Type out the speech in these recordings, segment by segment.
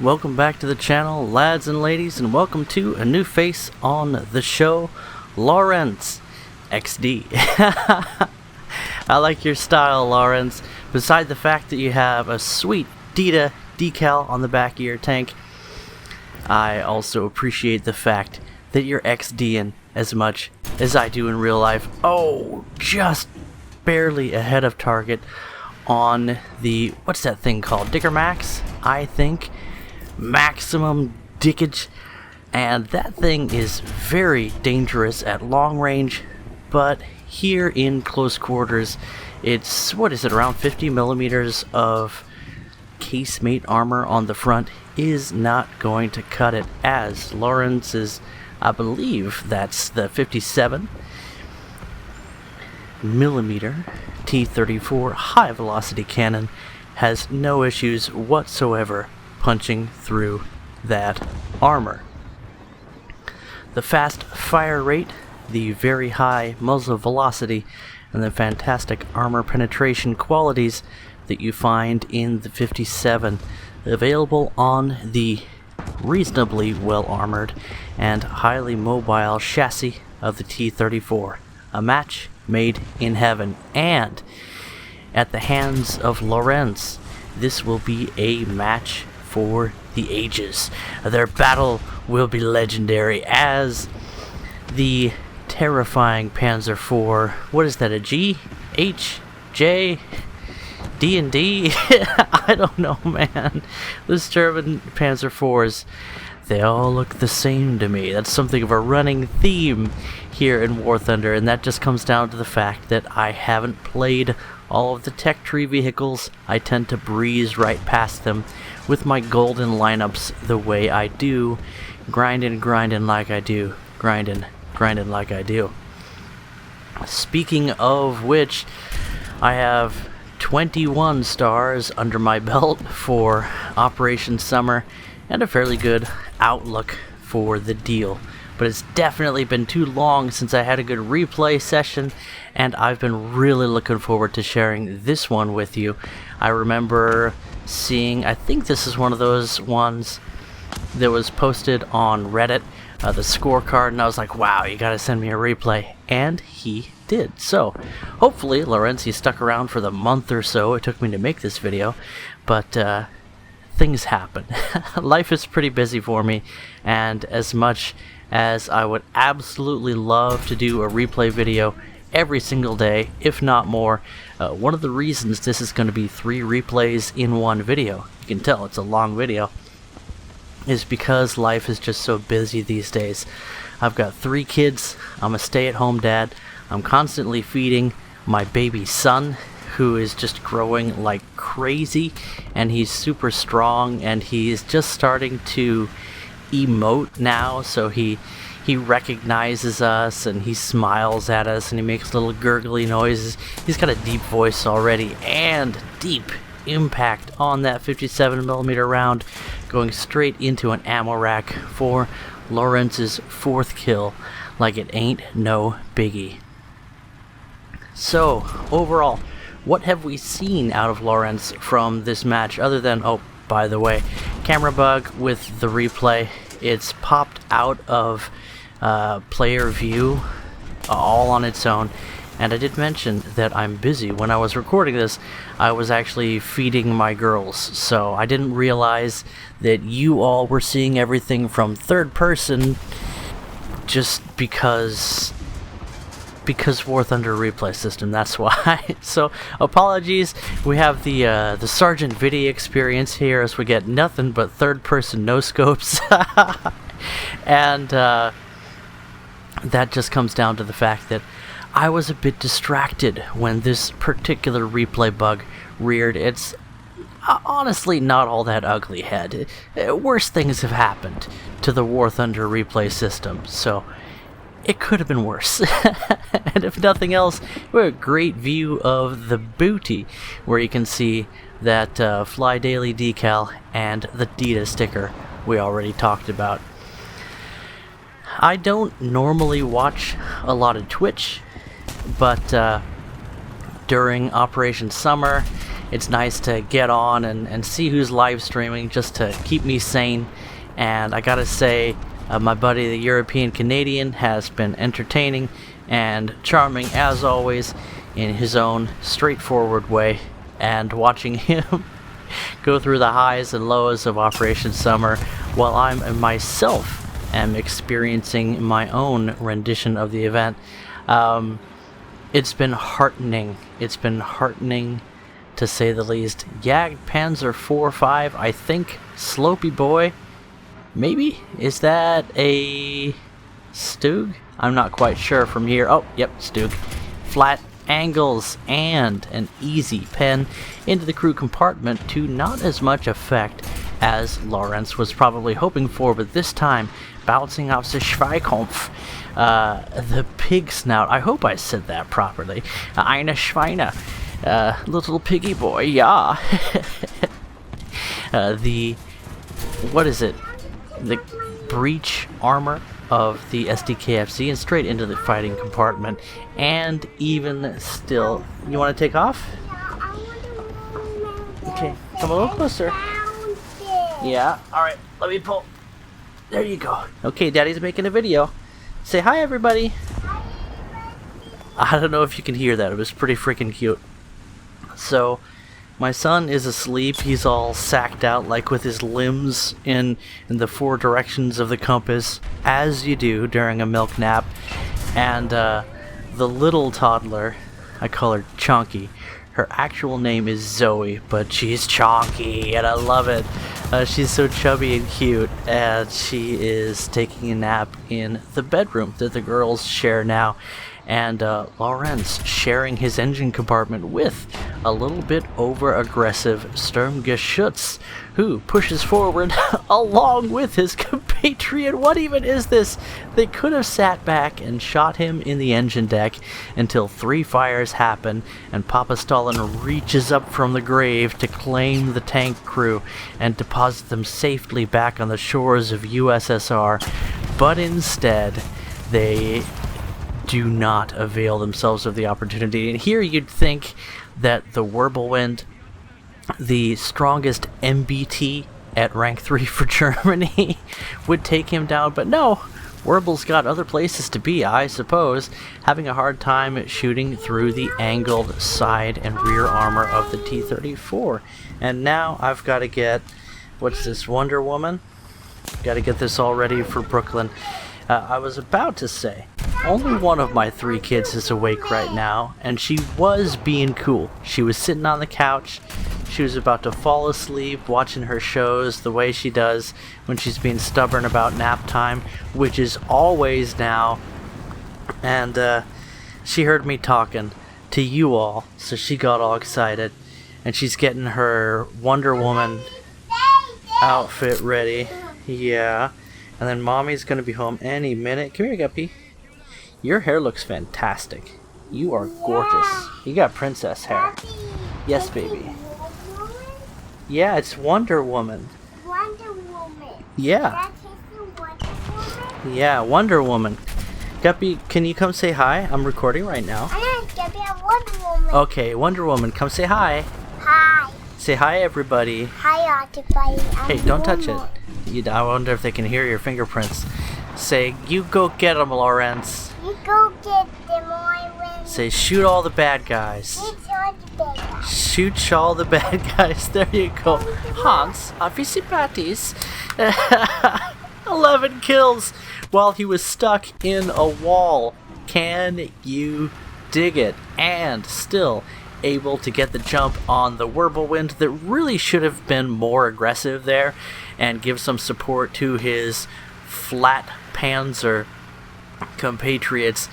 Welcome back to the channel, lads and ladies, and welcome to a new face on the show, Laurenz XD. I like your style, Laurenz. Beside the fact that you have a sweet Dita decal on the back of your tank, I also appreciate the fact that you're XDing as much as I do in real life. Oh, just barely ahead of target on the, what's that thing called? Dicker Max, I think. Maximum dickage, and that thing is very dangerous at long range, but here in close quarters it's, what is it, around 50 millimeters of casemate armor on the front is not going to cut it, as Laurenz's, I believe that's the 57 millimeter T-34 high velocity cannon has no issues whatsoever punching through that armor. The fast fire rate, the very high muzzle velocity, and the fantastic armor penetration qualities that you find in the 57 available on the reasonably well armored and highly mobile chassis of the T-34. A match made in heaven, and at the hands of Laurenz, this will be a match for the ages. Their battle will be legendary, as the terrifying Panzer IV, what is that, a G? H? J? D and D? I don't know, man. Those German Panzer IVs, they all look the same to me. That's something of a running theme here in War Thunder, and that just comes down to the fact that I haven't played all of the tech tree vehicles. I tend to breeze right past them with my golden lineups the way I do, grinding like I do, grinding like I do. Speaking of which, I have 21 stars under my belt for Operation Summer and a fairly good outlook for the deal. But it's definitely been too long since I had a good replay session, and I've been really looking forward to sharing this one with you. I remember seeing, I think this is one of those ones that was posted on Reddit, the scorecard, and I was like, wow, you gotta send me a replay, and he did. So hopefully Laurenz, you stuck around for the month or so it took me to make this video, but things happen. Life is pretty busy for me, and as much as I would absolutely love to do a replay video every single day, if not more, one of the reasons this is going to be 3 replays in one video, you can tell it's a long video, is because life is just so busy these days. I've got 3 kids, I'm a stay-at-home dad, I'm constantly feeding my baby son, who is just growing like crazy, and he's super strong, and he's just starting to emote now, so he recognizes us and he smiles at us and he makes little gurgly noises. He's got a deep voice already, and deep impact on that 57mm round, going straight into an ammo rack for Laurenz's 4th kill like it ain't no biggie. So overall, what have we seen out of Laurenz from this match, other than, oh, by the way, camera bug with the replay. It's popped out of player view all on its own, and I did mention that I'm busy. When I was recording this, I was actually feeding my girls, so I didn't realize that you all were seeing everything from third person just because War Thunder replay system, that's why. So apologies, we have the Sergeant Vidi experience here, as we get nothing but third person no scopes. And that just comes down to the fact that I was a bit distracted when this particular replay bug reared its honestly not all that ugly head. Worse things have happened to the War Thunder replay system, so it could have been worse. And if nothing else, we have a great view of the booty, where you can see that Fly Daily decal and the Dita sticker we already talked about. I don't normally watch a lot of Twitch, but during Operation Summer it's nice to get on and see who's live streaming just to keep me sane. And I gotta say, my buddy the European Canadian has been entertaining and charming as always in his own straightforward way, and watching him go through the highs and lows of Operation Summer while I myself am experiencing my own rendition of the event. It's been heartening. It's been heartening to say the least. Jagdpanzer 4-5, I think. Slopey boy. Maybe? Is that a Stug? I'm not quite sure from here. Oh, yep, Stug. Flat angles and an easy pen into the crew compartment to not as much effect as Laurenz was probably hoping for, but this time bouncing off the Schweikampf, the pig snout. I hope I said that properly. Eine Schweine, little piggy boy, yeah. What is it? The breech armor of the SDKFZ and straight into the fighting compartment. And even still, you want to take off? Okay, come a little closer. Yeah, alright, let me pull. There you go. Okay, Daddy's making a video. Say hi, everybody. I don't know if you can hear that. It was pretty freaking cute. So, my son is asleep. He's all sacked out, like with his limbs in the 4 directions of the compass, as you do during a milk nap. And the little toddler, I call her Chonky. Her actual name is Zoe, but she's Chonky, and I love it. She's so chubby and cute, and she is taking a nap in the bedroom that the girls share now. And Laurenz sharing his engine compartment with a little bit over-aggressive Sturmgeschütz, who pushes forward along with his compatriot. What even is this? They could have sat back and shot him in the engine deck until 3 fires happen and Papa Stalin reaches up from the grave to claim the tank crew and deposit them safely back on the shores of USSR. But instead, they do not avail themselves of the opportunity. And here you'd think that the Wirbelwind, the strongest MBT at rank 3 for Germany, would take him down, but no, Wirbel's got other places to be, I suppose, having a hard time shooting through the angled side and rear armor of the T-34. And now I've got to get, what's this, Wonder Woman? Got to get this all ready for Brooklyn. I was about to say, only one of my 3 kids is awake right now, and she was being cool. She was sitting on the couch. She was about to fall asleep watching her shows the way she does when she's being stubborn about nap time, which is always now. And she heard me talking to you all, so she got all excited. And she's getting her Wonder Woman outfit ready. Yeah. And then Mommy's going to be home any minute. Come here, Guppy. Your hair looks fantastic. You are gorgeous. You got princess hair. Yes, baby. Yeah, it's Wonder Woman. Wonder Woman. Yeah. That is the Wonder Woman? Yeah, Wonder Woman. Guppy, can you come say hi? I'm recording right now. I'm gonna be a Wonder Woman. Okay, Wonder Woman, come say hi. Hi. Say hi, everybody. Hi, everybody. Hey, don't touch it. I wonder if they can hear your fingerprints. Say, you go get them, Laurenz. You go get them, Laurenz. Say, shoot all the bad guys. It's all the bad guys. Shoot all the bad guys. There you go. Hans, avisi patis. 11 kills while he was stuck in a wall. Can you dig it? And still able to get the jump on the Wirbelwind that really should have been more aggressive there and give some support to his flat Panzer compatriots,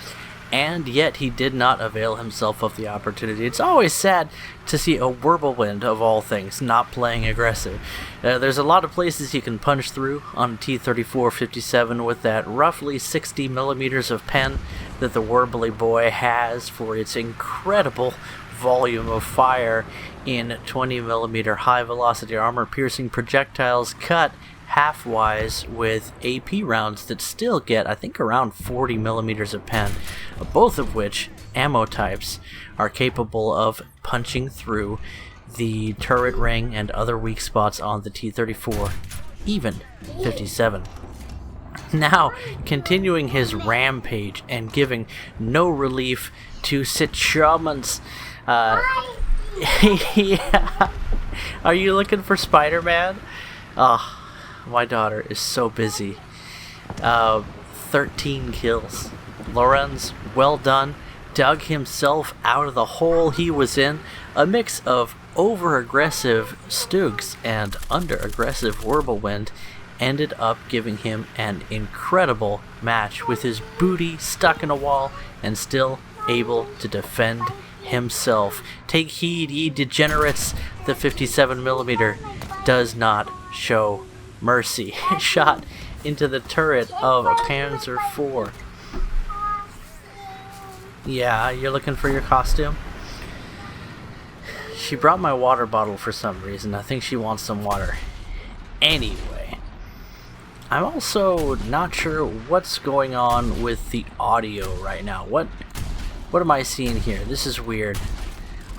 and yet he did not avail himself of the opportunity. It's always sad to see a Wirbelwind, of all things, not playing aggressive. There's a lot of places you can punch through on a T-34-57 with that roughly 60 millimeters of pen that the Wirbly boy has for its incredible volume of fire in 20 millimeter high velocity armor piercing projectiles cut half-wise with AP rounds that still get, I think, around 40 millimeters of pen, both of which ammo types are capable of punching through the turret ring and other weak spots on the T-34, even 57. Now, continuing his rampage and giving no relief to Sitchamans. Yeah. Are you looking for Spider-Man? Oh, my daughter is so busy. 13 kills. Laurenz, well done, dug himself out of the hole he was in. A mix of over-aggressive Stugs and under-aggressive Wirbelwind ended up giving him an incredible match with his booty stuck in a wall and still able to defend himself. Take heed, ye degenerates. The 57mm does not show mercy. Shot into the turret of a Panzer IV. Yeah, you're looking for your costume? She brought my water bottle for some reason. I think she wants some water. Anyway, I'm also not sure what's going on with the audio right now. What am I seeing here? This is weird.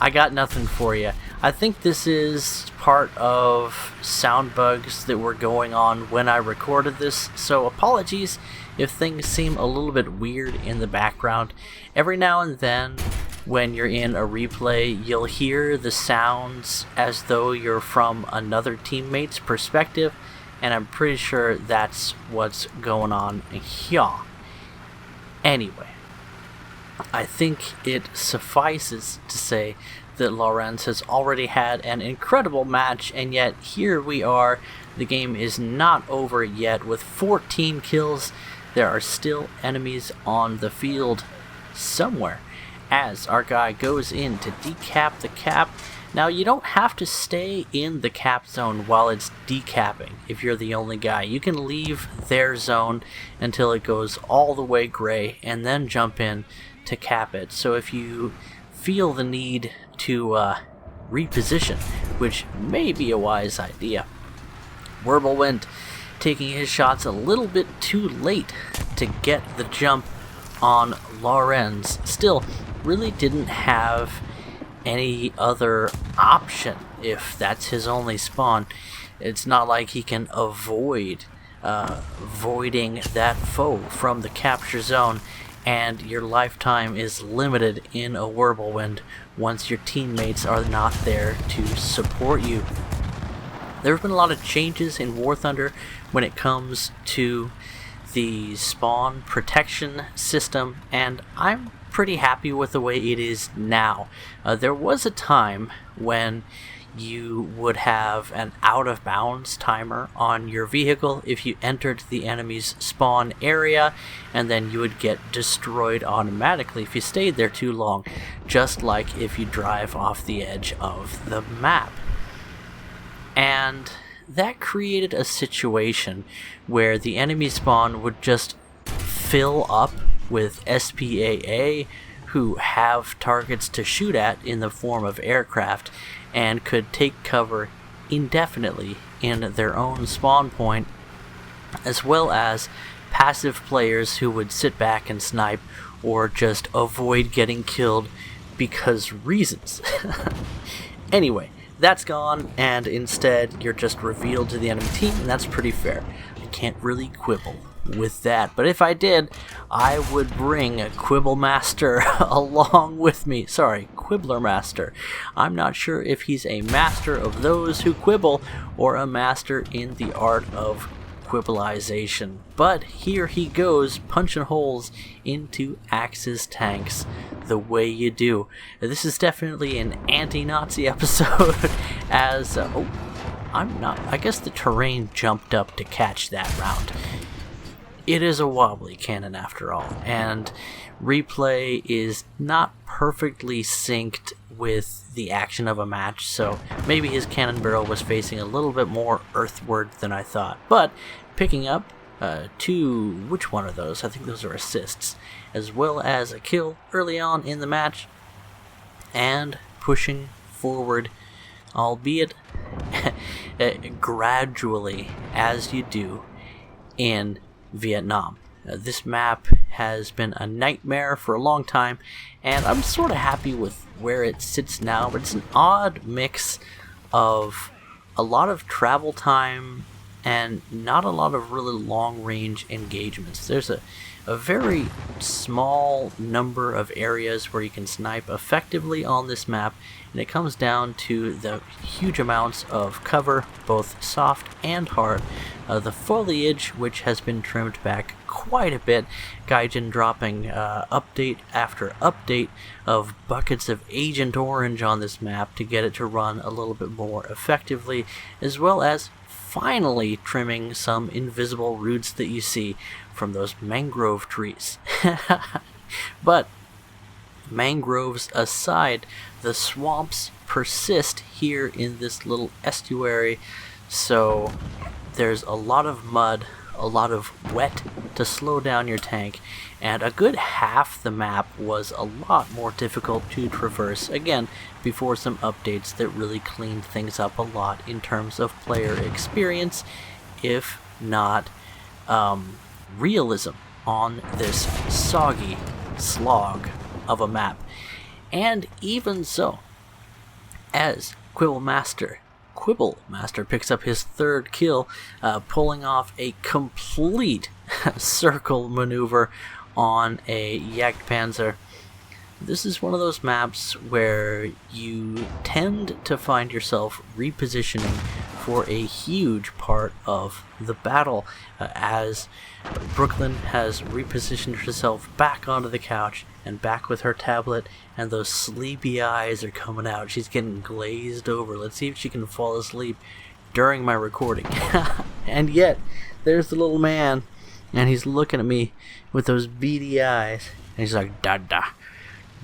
I got nothing for you. I think this is part of sound bugs that were going on when I recorded this, so apologies if things seem a little bit weird in the background. Every now and then, when you're in a replay, you'll hear the sounds as though you're from another teammate's perspective, and I'm pretty sure that's what's going on here. Anyway, I think it suffices to say that Laurenz has already had an incredible match, and yet here we are. The game is not over yet. With 14 kills, there are still enemies on the field somewhere as our guy goes in to decap the cap. Now, you don't have to stay in the cap zone while it's decapping if you're the only guy. You can leave their zone until it goes all the way gray and then jump in to cap it. So if you feel the need to reposition, which may be a wise idea. Wirbelwind taking his shots a little bit too late to get the jump on Laurenz. Still, really didn't have any other option if that's his only spawn. It's not like he can avoid voiding that foe from the capture zone, and your lifetime is limited in a Wirbelwind once your teammates are not there to support you. There have been a lot of changes in War Thunder when it comes to the spawn protection system, and I'm pretty happy with the way it is now. There was a time when you would have an out-of-bounds timer on your vehicle if you entered the enemy's spawn area, and then you would get destroyed automatically if you stayed there too long, just like if you drive off the edge of the map. And that created a situation where the enemy spawn would just fill up with SPAA who have targets to shoot at in the form of aircraft and could take cover indefinitely in their own spawn point, as well as passive players who would sit back and snipe or just avoid getting killed because reasons. Anyway, that's gone, and instead you're just revealed to the enemy team, and that's pretty fair. I can't really quibble with that, but if I did, I would bring a Quibblemaster along with me. Sorry, Quibblemaster. I'm not sure if he's a master of those who quibble or a master in the art of quibbleization, but here he goes, punching holes into Axe's tanks the way you do. This is definitely an anti-Nazi episode as I guess the terrain jumped up to catch that round. It is a wobbly cannon after all, and replay is not perfectly synced with the action of a match, so maybe his cannon barrel was facing a little bit more earthward than I thought. But picking up which one of those? I think those are assists, as well as a kill early on in the match, and pushing forward, albeit gradually, as you do in Vietnam. This map has been a nightmare for a long time, and I'm sort of happy with where it sits now, but it's an odd mix of a lot of travel time and not a lot of really long-range engagements. There's a very small number of areas where you can snipe effectively on this map, and it comes down to the huge amounts of cover, both soft and hard. The foliage, which has been trimmed back quite a bit, Gaijin dropping update after update of buckets of Agent Orange on this map to get it to run a little bit more effectively, as well as finally trimming some invisible roots that you see from those mangrove trees. But mangroves aside, the swamps persist here in this little estuary, so there's a lot of mud, a lot of wet to slow down your tank, and a good half the map was a lot more difficult to traverse, again, before some updates that really cleaned things up a lot in terms of player experience, if not realism on this soggy slog of a map. And even so, as Quibblemaster picks up his third kill, pulling off a complete circle maneuver on a Jagdpanzer. This is one of those maps where you tend to find yourself repositioning for a huge part of the battle, as Brooklyn has repositioned herself back onto the couch and back with her tablet, and those sleepy eyes are coming out. She's getting glazed over. Let's see if she can fall asleep during my recording. And yet, there's the little man, and he's looking at me with those beady eyes, and he's like, Dada,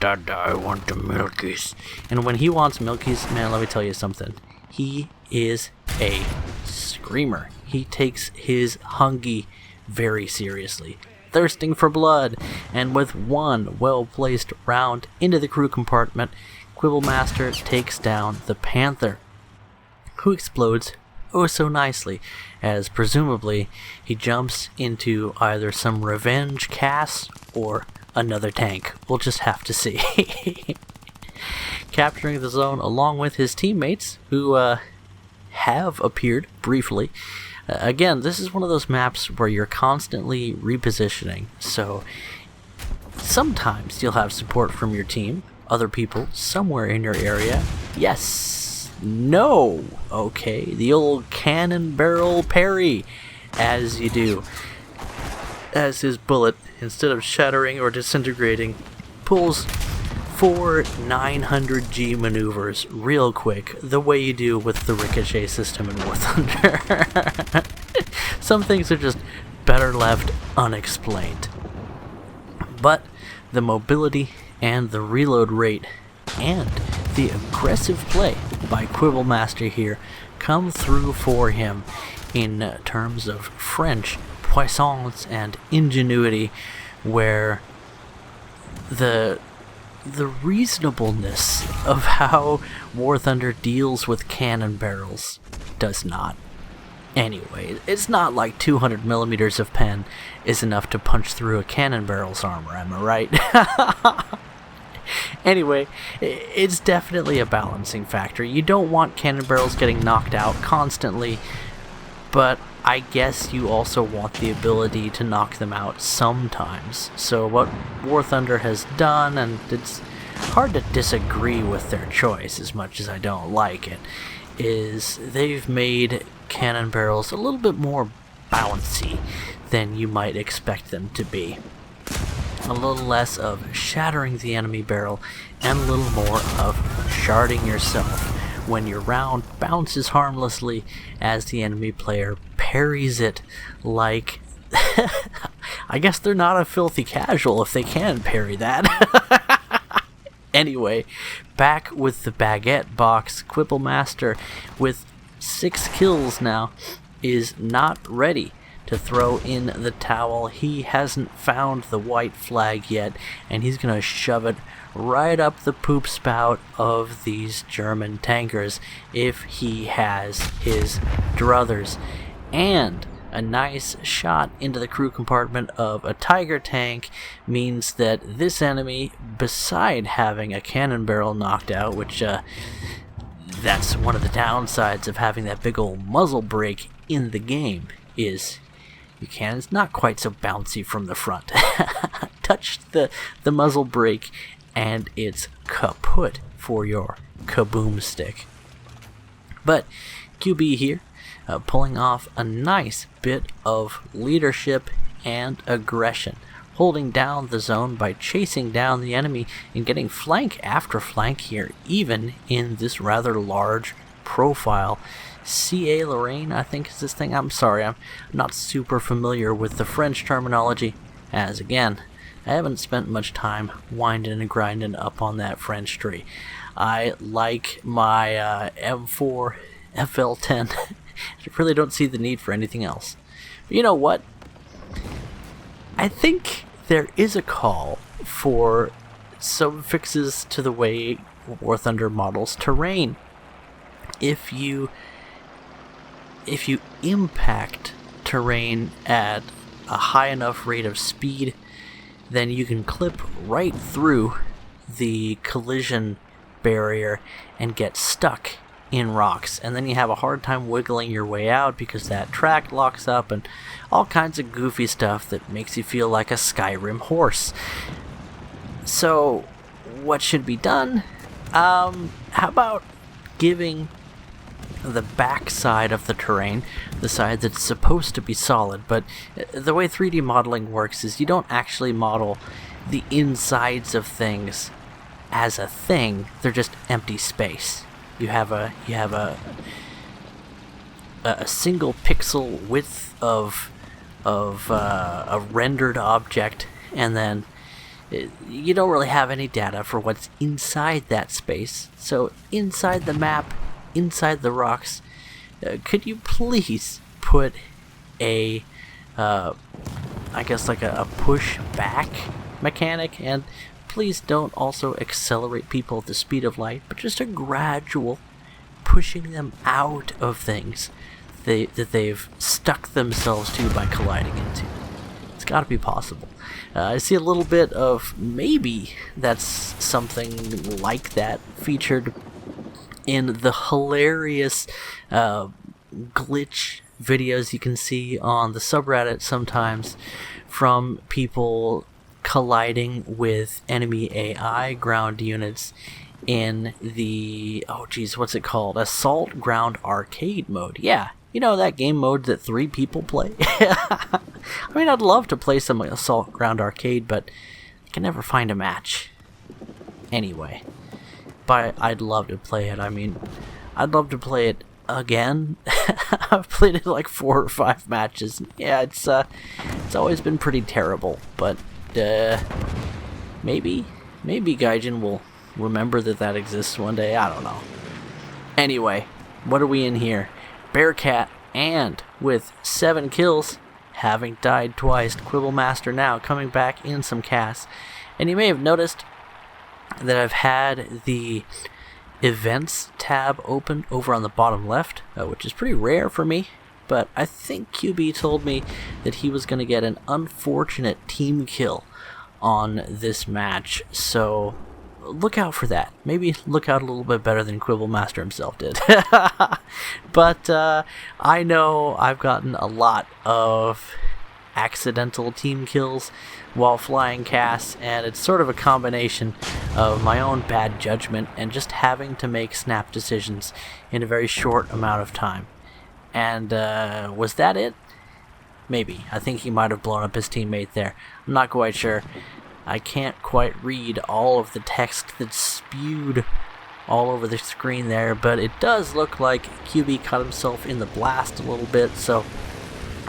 I want the milkies. And when he wants milkies, man, let me tell you something. He is a screamer. He takes his hungy very seriously, thirsting for blood, and with one well-placed round into the crew compartment, Quibblemaster takes down the Panther, who explodes oh so nicely, as presumably he jumps into either some revenge cast or another tank. We'll just have to see. Capturing the zone along with his teammates, who have appeared briefly. Again, this is one of those maps where you're constantly repositioning, so sometimes you'll have support from your team, other people somewhere in your area. Yes, no, okay, the old cannon barrel parry, as you do, as his bullet, instead of shattering or disintegrating, pulls 4 900G maneuvers real quick, the way you do with the ricochet system in War Thunder. Some things are just better left unexplained. But the mobility and the reload rate and the aggressive play by Quibblemaster here come through for him in terms of French puissance and ingenuity, where the reasonableness of how War Thunder deals with cannon barrels does not. Anyway, it's not like 200 millimeters of pen is enough to punch through a cannon barrel's armor, am I right? Anyway, it's definitely a balancing factor. You don't want cannon barrels getting knocked out constantly, but I guess you also want the ability to knock them out sometimes. So what War Thunder has done, and it's hard to disagree with their choice as much as I don't like it, is they've made cannon barrels a little bit more bouncy than you might expect them to be. A little less of shattering the enemy barrel and a little more of sharding yourself when your round bounces harmlessly as the enemy player parries it like... I guess they're not a filthy casual if they can parry that. Anyway, back with the baguette box, Quibblemaster, with 6 kills now, is not ready to throw in the towel. He hasn't found the white flag yet, and he's gonna shove it right up the poop spout of these German tankers if he has his druthers. And A nice shot into the crew compartment of a Tiger tank means that this enemy, beside having a cannon barrel knocked out, which that's one of the downsides of having that big old muzzle brake in the game, is your cannon's not quite so bouncy from the front. Touch the muzzle brake and it's kaput for your kaboom stick. But QB here, pulling off a nice bit of leadership and aggression, holding down the zone by chasing down the enemy and getting flank after flank here, even in this rather large profile. CA Lorraine, I think is this thing. I'm sorry, I'm not super familiar with the French terminology, as again, I haven't spent much time winding and grinding up on that French tree. I like my M4 FL10. I really don't see the need for anything else. But you know what? I think there is a call for some fixes to the way War Thunder models terrain. If you impact terrain at a high enough rate of speed, then you can clip right through the collision barrier and get stuck in rocks, and then you have a hard time wiggling your way out because that track locks up and all kinds of goofy stuff that makes you feel like a Skyrim horse. So what should be done? How about giving the back side of the terrain, the side that's supposed to be solid, but the way 3D modeling works is you don't actually model the insides of things as a thing, they're just empty space. You have a single pixel width of a rendered object, and then you don't really have any data for what's inside that space. So inside the map, inside the rocks, could you please put a I guess like a push back mechanic, and please don't also accelerate people at the speed of light, but just a gradual pushing them out of things that they've stuck themselves to by colliding into. It's got to be possible. I see a little bit of maybe that's something like that featured in the hilarious glitch videos you can see on the subreddit sometimes from people colliding with enemy AI ground units in the, what's it called? Assault Ground Arcade mode. Yeah, you know that game mode that 3 people play? I mean, I'd love to play some Assault Ground Arcade, but I can never find a match. Anyway, but I'd love to play it. I mean, I'd love to play it again. I've played it like 4 or 5 matches. Yeah, it's always been pretty terrible, but maybe Gaijin will remember that exists one day. I don't know. Anyway, what are we in here? Bearcat, and with 7 kills, having died twice, Quibblemaster now coming back in some casts. And you may have noticed that I've had the events tab open over on the bottom left, which is pretty rare for me. But I think QB told me that he was going to get an unfortunate team kill on this match, so look out for that. Maybe look out a little bit better than Quibblemaster himself did. But I know I've gotten a lot of accidental team kills while flying casts, and it's sort of a combination of my own bad judgment and just having to make snap decisions in a very short amount of time. And was that it? Maybe. I think he might have blown up his teammate there. I'm not quite sure. I can't quite read all of the text that's spewed all over the screen there, but it does look like QB cut himself in the blast a little bit, so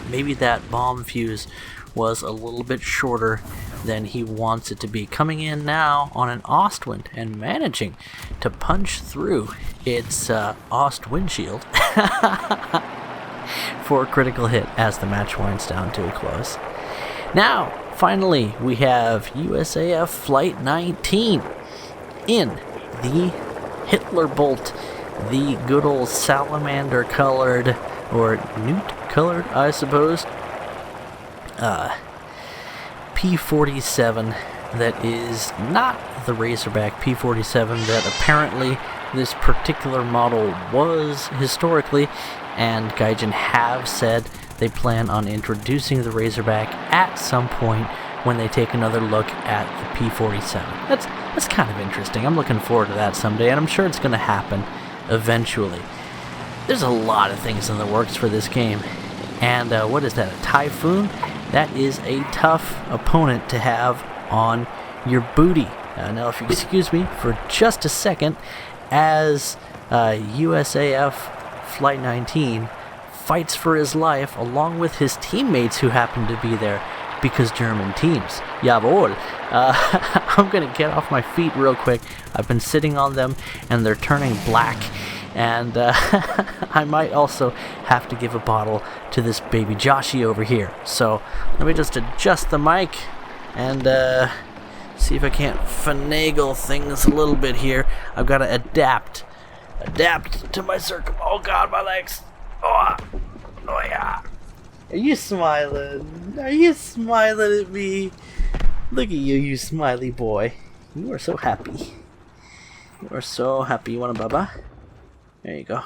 maybe that bomb fuse was a little bit shorter than he wants it to be. Coming in now on an Ostwind and managing to punch through its Ost windshield for a critical hit as the match winds down to a close. Now, finally, we have USAFflight19 in the Hitler Bolt, the good old salamander colored or newt colored, I suppose. P-47 that is not the Razorback P-47 that apparently this particular model was historically, and Gaijin have said they plan on introducing the Razorback at some point when they take another look at the P-47. That's kind of interesting. I'm looking forward to that someday, and I'm sure it's going to happen eventually. There's a lot of things in the works for this game. And what is that, a Typhoon? That is a tough opponent to have on your booty. Now, if you excuse me for just a second, as USAFflight19 fights for his life along with his teammates who happen to be there because German teams. Jawohl. I'm going to get off my feet real quick. I've been sitting on them and they're turning black. And I might also have to give a bottle to this baby Joshy over here. So let me just adjust the mic and see if I can't finagle things a little bit here. I've got to adapt to my oh God, my legs. Oh yeah. Are you smiling? Are you smiling at me? Look at you, you smiley boy. You are so happy. You are so happy. You want a bubba? There you go.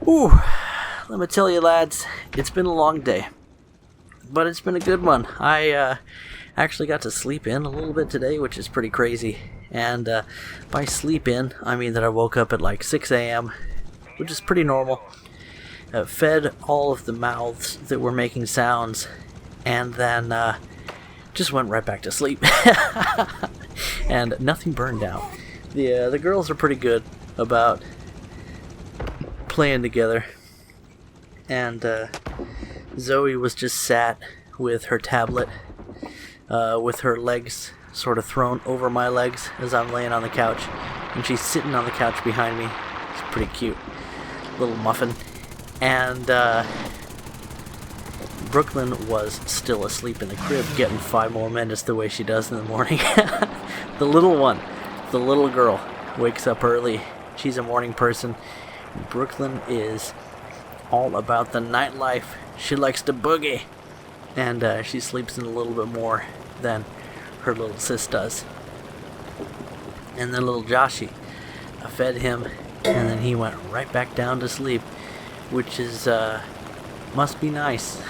Ooh, let me tell you, lads, it's been a long day, but it's been a good one. I actually got to sleep in a little bit today, which is pretty crazy. And by sleep in, I mean that I woke up at like 6 a.m., which is pretty normal. Fed all of the mouths that were making sounds, and then just went right back to sleep. And nothing burned out. The girls are pretty good about playing together, and Zoe was just sat with her tablet with her legs sort of thrown over my legs as I'm laying on the couch, and she's sitting on the couch behind me. It's pretty cute, little muffin. And Brooklyn was still asleep in the crib, getting 5 more minutes the way she does in the morning. The little one, the little girl, wakes up early. She's a morning person. Brooklyn is all about the nightlife. She likes to boogie. And she sleeps in a little bit more than her little sis does. And then little Joshy, I fed him, and then he went right back down to sleep, which is, must be nice.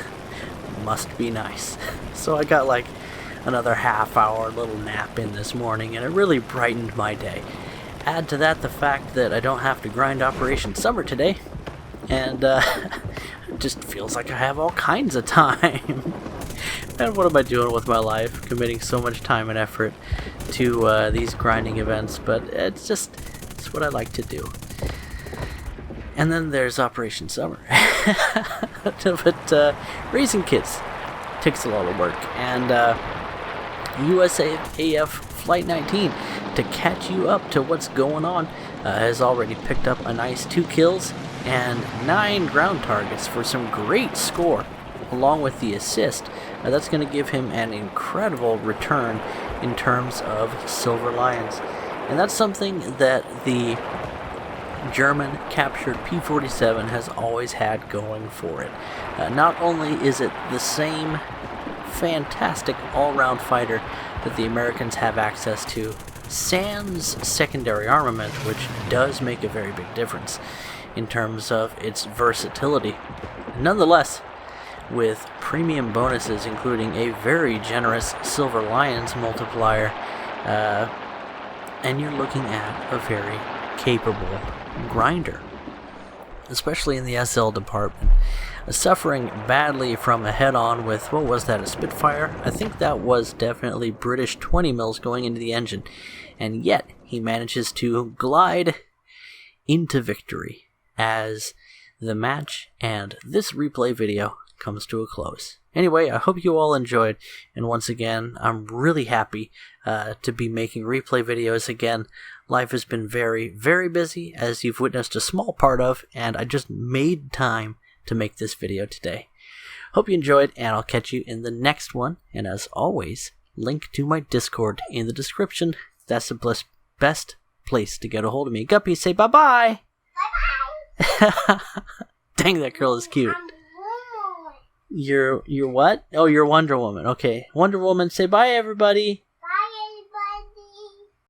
Must be nice. So I got like another half-hour little nap in this morning, and it really brightened my day. Add to that the fact that I don't have to grind Operation Summer today, and it just feels like I have all kinds of time. And what am I doing with my life, committing so much time and effort to these grinding events? But it's what I like to do. And then there's Operation Summer. But raising kids takes a lot of work, and USAFflight19, to catch you up to what's going on, has already picked up a nice 2 kills and 9 ground targets for some great score, along with the assist. That's going to give him an incredible return in terms of Silver Lions. And that's something that the German captured P-47 has always had going for it. Not only is it the same fantastic all-round fighter that the Americans have access to, sans secondary armament, which does make a very big difference in terms of its versatility. Nonetheless, with premium bonuses including a very generous Silver Lions multiplier, and you're looking at a very capable grinder, especially in the SL department. Suffering badly from a head-on with, what was that, a Spitfire? I think that was definitely British 20 mils going into the engine, and yet he manages to glide into victory as the match and this replay video comes to a close. Anyway, I hope you all enjoyed, and once again, I'm really happy to be making replay videos again. Life has been very, very busy, as you've witnessed a small part of, and I just made time to make this video today. Hope you enjoyed, and I'll catch you in the next one. And as always, link to my Discord in the description. That's the best place to get a hold of me. Guppy, say bye-bye! Bye-bye! Dang, that girl is cute. You're what? Oh, you're Wonder Woman. Okay. Wonder Woman, say bye, everybody.